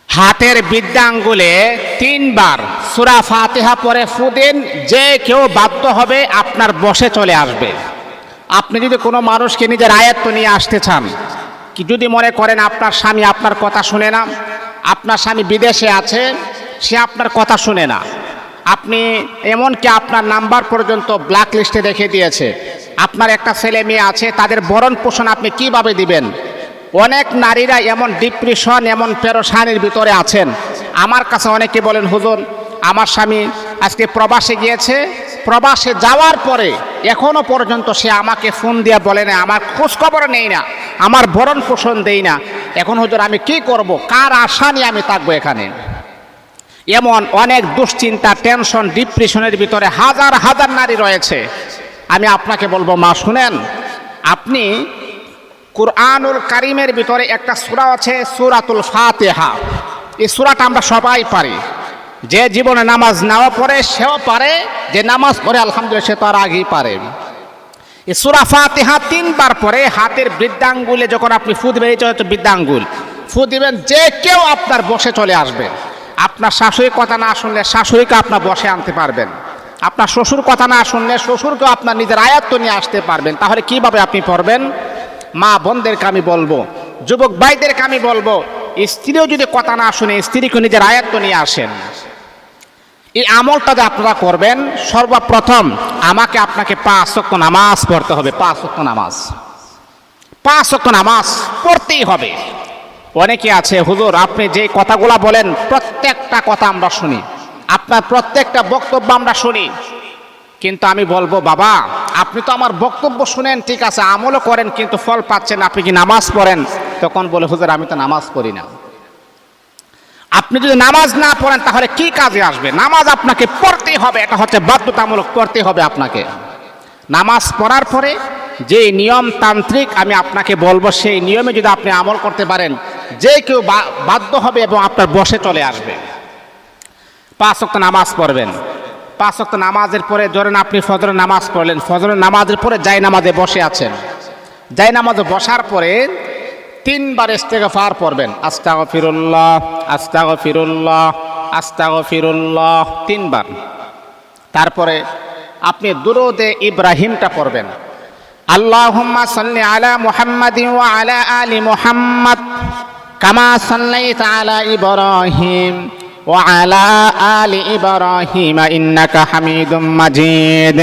হাতের বৃদ্ধাঙ্গুলে 3 বার সূরা ফাতিহা পড়ে ফু দিন, যে কেউ বাধ্য হবে আপনার বশে চলে আসবে। আপনি যদি কোনো মানুষকে নিজের আয়ত্ত নিয়ে আসতে চান, কি যদি মনে করেন আপনার স্বামী আপনার কথা শুনে না, আপনার স্বামী বিদেশে আছে, সে আপনার কথা শুনে না, আপনি এমনকি আপনার নাম্বার পর্যন্ত ব্ল্যাক লিস্টে রেখে দিয়েছে, আপনার একটা ছেলে মেয়ে আছে, তাদের ভরণ পোষণ আপনি কিভাবে দিবেন? অনেক নারীরা এমন ডিপ্রেশন, এমন পেরেশানির ভিতরে আছেন। আমার কাছে অনেকে বলেন, হুজুর আমার স্বামী আজকে প্রবাসে গিয়েছে, প্রবাসে যাওয়ার পরে এখনো পর্যন্ত সে আমাকে ফোন দিয়ে বলে না, আমার খোঁজখবর নেই না, আমার ভরণ পোষণ দেই না, এখন হুজুর আমি কি করব? কার আশা নিয়ে আমি থাকবো এখানে? এমন অনেক দুশ্চিন্তা, টেনশন, ডিপ্রেশনের ভিতরে হাজার হাজার নারী রয়েছে। আমি আপনাকে বলবো, মা শুনেন, আপনি কুরআনুল কারীমের ভিতরে একটা সূরা আছে সূরাতুল ফাতিহা। এই সূরাটা আমরা সবাই পারি। যে জীবনে নামাজ নাও পড়ে সেও পারে, যে নামাজ পড়ে আলহামদুলিল্লাহ সে তো আর আগেই পারে। এই সূরা ফাতিহা 3 বার পরে হাতের বৃদ্ধাঙ্গুলে যখন আপনি ফু দিবেন, এই হচ্ছে বৃদ্ধাঙ্গুল, ফু দিবেন, যে কেউ আপনার বসে চলে আসবে। আপনার শাশুড়ির কথা না শুনলে শাশুড়িকে আপনার বসে আনতে পারবেন, আপনার শ্বশুর কথা না শুনলে শ্বশুরকেও আপনার নিজের আয়ত্ত নিয়ে আসতে পারবেন। তাহলে কিভাবে আপনি পড়বেন? মা বোনদেরকে আমি বলবো, যুবক ভাইদেরকে আমি বলবো, স্ত্রীও যদি কথা না শুনে স্ত্রীকে নিজের আয়ত্ত নিয়ে আসেন। এই আমলটা যে আপনারা করবেন, সর্বপ্রথম আমাকে আপনাকে 5 ওয়াক্ত নামাজ পড়তে হবে। 5 ওয়াক্ত নামাজ, 5 ওয়াক্ত নামাজ পড়তেই হবে। অনেকে আছে, হুজুর আপনি যে কথাগুলা বলেন প্রত্যেকটা কথা আমরা শুনি, আপনার প্রত্যেকটা বক্তব্য আমরা শুনি, কিন্তু আমি বলবো বাবা আপনি তো আমার বক্তব্য শুনেন ঠিক আছে, আমলও করেন, কিন্তু ফল পাচ্ছেন, আপনি কি নামাজ পড়েন? তখন বলে, হুজুর আমি তো নামাজ পড়ি না। আপনি যদি নামাজ না পড়েন তাহলে কি কাজে আসবে? নামাজ আপনাকে পড়তেই হবে, এটা হচ্ছে বাধ্যতামূলক, পড়তে হবে আপনাকে। নামাজ পড়ার পরে যে নিয়মতান্ত্রিক আমি আপনাকে বলবো, সেই নিয়মে যদি আপনি আমল করতে পারেন, যে কেউ বাধ্য হবে এবং আপনার বসে চলে আসবে। 5 ওয়াক্ত নামাজ পড়বেন। 5 ওয়াক্ত নামাজের পরে ধরেন আপনি ফজরের নামাজ পড়লেন, ফজরের নামাজের পরে জায় নামাজে বসে আছেন, জায় নামাজে বসার পরে 3 বার ইস্তেগফার পড়বেন। আস্তাগফিরুল্লাহ, আস্তাগফিরুল্লাহ, আস্তাগফিরুল্লাহ 3 বার। তারপরে আপনি দুরূদে ইব্রাহিমটা পড়বেন। আল্লাহুম্মা সাল্লি আলা মুহাম্মাদিন ওয়া আলা আলি মুহাম্মাদ কামা সাল্লাইতা আলা ইব্রাহিম ওয়া আলা আলি ইব্রাহিম ইন্নাকা হামিদুম মাজিদ।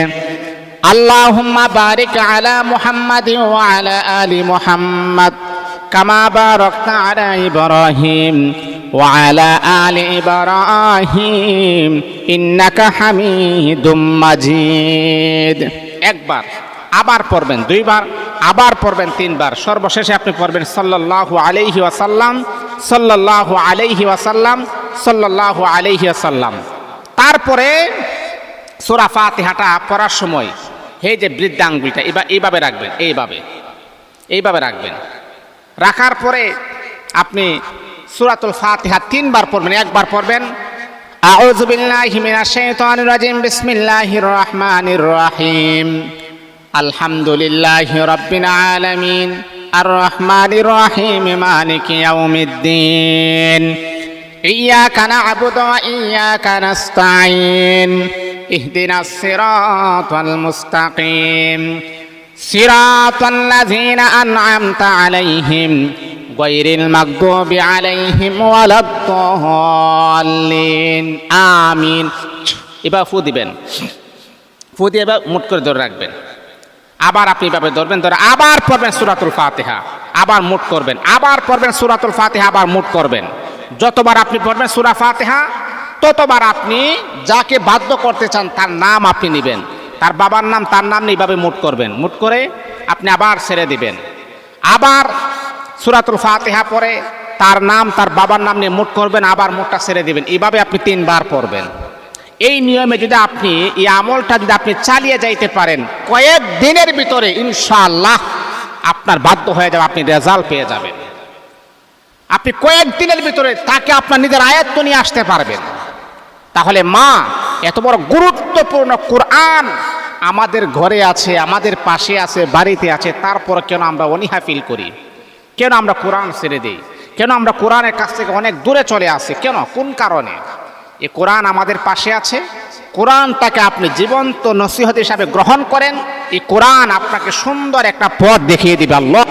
আল্লাহুম্মা বারিক আলা মুহাম্মাদিন ওয়া আলা আলি মুহাম্মাদ কামা বারাকতা আলা ইব্রাহিম ওয়া আলা আলি ইব্রাহিম ইন্নাকা হামিদুম মাজিদ। একবার, আবার পড়বেন 2 বার, আবার পড়বেন 3 বার, সর্বশেষে আপনি পড়বেন সাল্লাল্লাহু আলাইহি ওয়াসাল্লাম, সাল্লাল্লাহু আলাইহি ওয়াসাল্লাম, সাল্লাল্লাহু আলাইহি ওয়াসাল্লাম। তারপরে সূরা ফাতিহাটা পড়ার সময় এই যে বৃদ্ধাঙ্গুলটা এইভাবে রাখবেন, এইভাবে রাখবেন। রাখার পরে আপনি সূরাতুল ফাতিহা 3 বার পড়বেন। একবার পড়বেন আউযু বিল্লাহি মিনাশ শাইতানির রাজিম, বিসমিল্লাহির রহমানির রহিম, আলহামদুলিল্লাহি রাব্বিল আলামিন, আর রহমানির রহিম, মালিকি ইয়াউমিদ্দিন, ইয়্যাকা না'বুদু ওয়া ইয়্যাকা নাস্তাঈন, ইহদিনাস সিরাতাল মুস্তাকিম, সিরাতাল লাযীনা আন'আমতা আলাইহিম গায়রিল মাগদুবি আলাইহিম ওয়ালাদ-দাল্লিন, আমিন। এবার ফু দিবেন, ফু দিয়ে এবার মুট করে ধরে রাখবেন। আবার আপনি এভাবে ধরবেন, ধরে আবার পড়বেন সূরাতুল ফাতিহা, আবার মুট করবেন, আবার পড়বেন সূরাতুল ফাতিহা, আবার মুট করবেন। যতবার আপনি পড়বেন সূরা ফাতিহা, ততবার আপনি যাকে বাধ্য করতে চান তার নাম আপনি নেবেন, তার বাবার নাম, তার নাম নিয়ে এভাবে মুট করবেন। মুট করে আপনি আবার ছেড়ে দিবেন। আবার সূরাতুল ফাতিহা পড়ে তার নাম, তার বাবার নাম নিয়ে মুট করবেন, আবার মুটটা ছেড়ে দিবেন। এইভাবে আপনি 3 বার পড়বেন। এই নিয়মে যদি আপনি এই আমলটা যদি আপনি চালিয়ে যাইতে পারেন, কয়েক দিনের ভিতরে ইনশাআল্লাহ আপনার বাধ্য হয়ে যাবে, আপনি রেজাল্ট পেয়ে যাবেন। আপনি কয়েক দিনের ভিতরে তাকে আপনার নিজের আয়ত্ত নিয়ে আসতে পারবেন। তাহলে মা, এত বড় গুরুত্বপূর্ণ কোরআন আমাদের ঘরে আছে, আমাদের পাশে আছে, বাড়িতে আছে, তারপর কেন আমরা অনীহা ফিল করি? কেন আমরা কোরআন ছেড়ে দিই? কেন আমরা কোরআনের কাছ থেকে অনেক দূরে চলে আসি? কেন, কোন কারণে? এই কোরআন আমাদের পাশে আছে, কোরআনটাকে আপনি জীবন্ত নসিহত হিসাবে গ্রহণ করেন, এই কোরআন আপনাকে সুন্দর একটা পথ দেখিয়ে দিবে। আল্লাহ